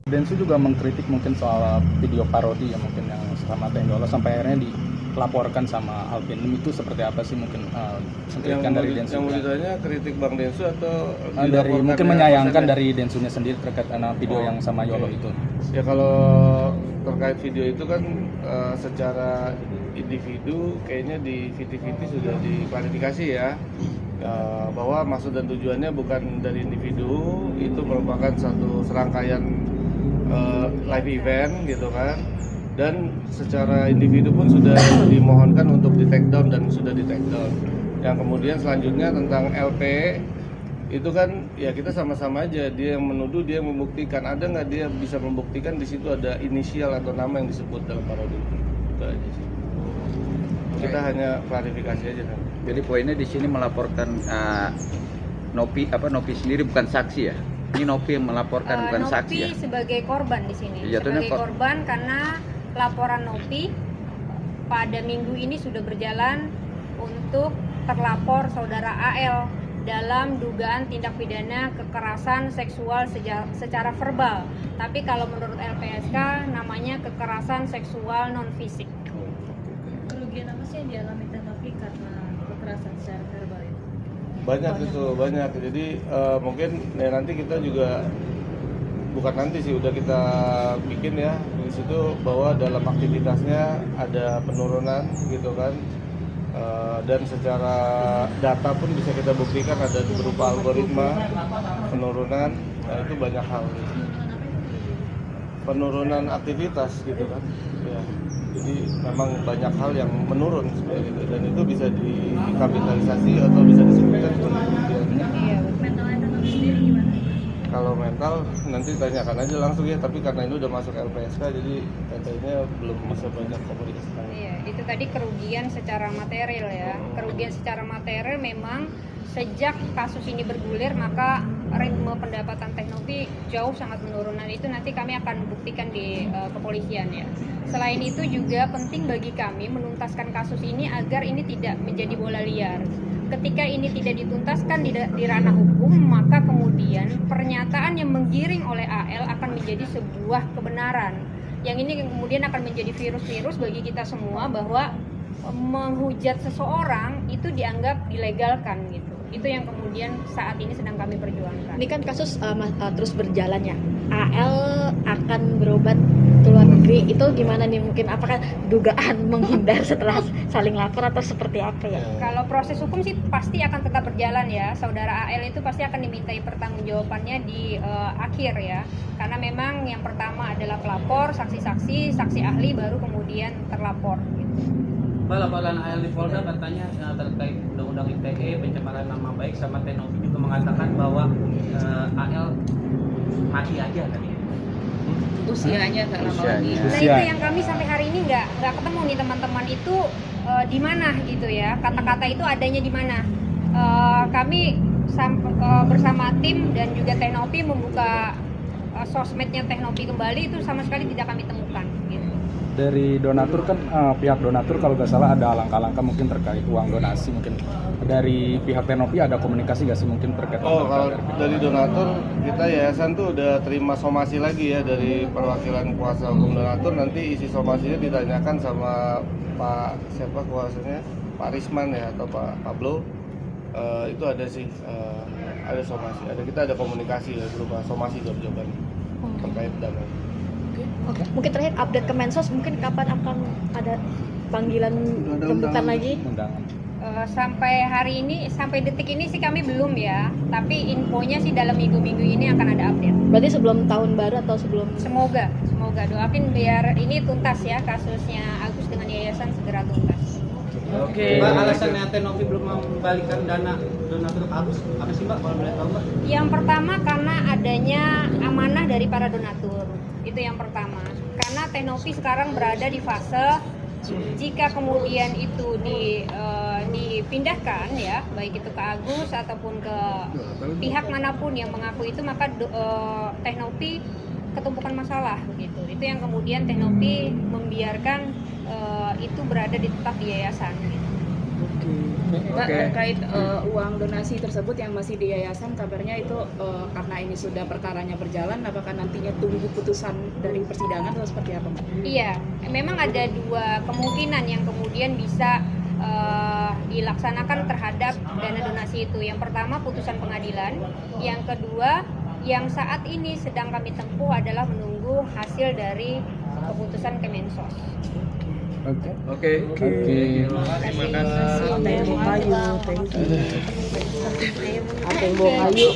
Densu juga mengkritik mungkin soal video parodi yang mungkin yang sama Tenggola sampai akhirnya dilaporkan sama Alvin. Itu seperti apa sih mungkin kritikan dari Densu? Yang mau ditanya kritik Bang Densu atau dari mungkin menyayangkan dari Densunya sendiri terkait video yang sama Yolo itu. Ya kalau terkait video itu kan secara individu kayaknya di VT sudah diklarifikasi ya. Bahwa maksud dan tujuannya bukan dari individu, itu merupakan satu serangkaian live event gitu kan, dan secara individu pun sudah dimohonkan untuk di take down dan sudah di take down. Yang kemudian selanjutnya tentang LP itu kan ya kita sama-sama aja, dia yang menuduh, dia yang membuktikan. Ada nggak dia bisa membuktikan di situ ada inisial atau nama yang disebut dalam parodi itu aja sih. Kita hanya klarifikasi aja kan. Jadi poinnya di sini melaporkan Nopi sendiri bukan saksi ya. Ini Nopi yang melaporkan bukan saksi ya. Nopi sebagai korban di sini. Iya, sebagai korban karena laporan Nopi pada minggu ini sudah berjalan untuk terlapor saudara AL dalam dugaan tindak pidana kekerasan seksual secara verbal. Tapi kalau menurut LPSK namanya kekerasan seksual non fisik. Kerugian apa sih yang dialami Nopi karena kekerasan secara verbal itu? Banyak. Jadi mungkin ya nanti kita juga bukan nanti sih, udah kita bikin ya di situ bahwa dalam aktivitasnya ada penurunan gitu kan, dan secara data pun bisa kita buktikan ada berupa algoritma penurunan. Nah, itu banyak hal gitu. Penurunan aktivitas gitu kan ya. Jadi memang banyak hal yang menurun seperti itu, dan itu bisa dikapitalisasi atau bisa disebutkan sebagai kerugian. Mentalnya Nopi sendiri gimana? Kalau mental nanti tanyakan aja langsung ya, tapi karena ini udah masuk LPSK jadi katanya belum bisa banyak komunikasi. Iya, itu tadi kerugian secara material ya. Kerugian secara material memang sejak kasus ini bergulir maka ritme pendapatan Nopi jauh sangat menurun. Nah, itu nanti kami akan buktikan di kepolisian ya. Selain itu juga penting bagi kami menuntaskan kasus ini agar ini tidak menjadi bola liar. Ketika ini tidak dituntaskan di ranah hukum, maka kemudian pernyataan yang menggiring oleh AL akan menjadi sebuah kebenaran. Yang ini kemudian akan menjadi virus-virus bagi kita semua bahwa menghujat seseorang itu dianggap dilegalkan gitu. Itu yang kemudian saat ini sedang kami perjuangkan. Ini kan kasus terus berjalan ya. AL akan berobat ke luar negeri. Itu gimana nih, mungkin apakah dugaan menghindar setelah saling lapor atau seperti apa ya? Kalau proses hukum sih pasti akan tetap berjalan ya. Saudara AL itu pasti akan dimintai pertanggungjawabannya di akhir ya. Karena memang yang pertama adalah pelapor, saksi-saksi, saksi ahli, baru kemudian terlapor gitu. Mbak, laporan AL di Polda katanya terkait undang-undang ITE, pencemaran nama baik, sama Nopi juga mengatakan bahwa AL mati aja tadi. Usianya tak lama lagi. Nah, itu yang kami sampai hari ini nggak ketemu nih teman-teman itu di mana gitu ya. Kata-kata itu adanya di mana. Kami bersama tim dan juga Nopi membuka sosmednya Nopi kembali, itu sama sekali tidak kami temukan gitu. Dari donatur kan pihak donatur kalau nggak salah ada langkah-langkah mungkin terkait uang donasi, mungkin dari pihak Nopi ada komunikasi nggak sih mungkin terkait? Kalau dari donatur kita yayasan tuh udah terima somasi lagi ya dari perwakilan kuasa hukum donatur. Nanti isi somasinya ditanyakan sama Pak siapa kuasanya, Pak Risman ya atau Pak Pablo. Itu ada sih ada somasi, kita ada komunikasi ya berupa somasi jawaban terkait dana. Oke. Mungkin terakhir update ke Mensos, mungkin kapan akan ada panggilan pembukaan lagi? Undangan. Sampai hari ini, sampai detik ini sih kami belum ya. Tapi infonya sih dalam minggu-minggu ini akan ada update. Berarti sebelum tahun baru atau sebelum? Semoga doain biar ini tuntas ya, kasusnya Agus dengan yayasan segera tuntas. Oke. Mbak, alasannya Nopi belum membalikan dana donatur Agus apa sih Mbak, kalau boleh tahu Mbak? Yang pertama karena adanya amanah dari para donatur. Itu yang pertama. Karena Nopi sekarang berada di fase jika kemudian itu dipindahkan ya, baik itu ke Agus ataupun ke pihak manapun yang mengaku itu, maka Nopi ketumpukan masalah gitu. Itu yang kemudian Nopi membiarkan itu berada tetap di yayasan gitu. Pak, terkait uang donasi tersebut yang masih di yayasan, kabarnya itu karena ini sudah perkaranya berjalan, apakah nantinya tunggu putusan dari persidangan atau seperti apa, Pak? Iya, memang ada dua kemungkinan yang kemudian bisa dilaksanakan terhadap dana donasi itu. Yang pertama putusan pengadilan, yang kedua yang saat ini sedang kami tempuh adalah menunggu hasil dari keputusan Kemensos. Oke. Terima kasih. Thank you.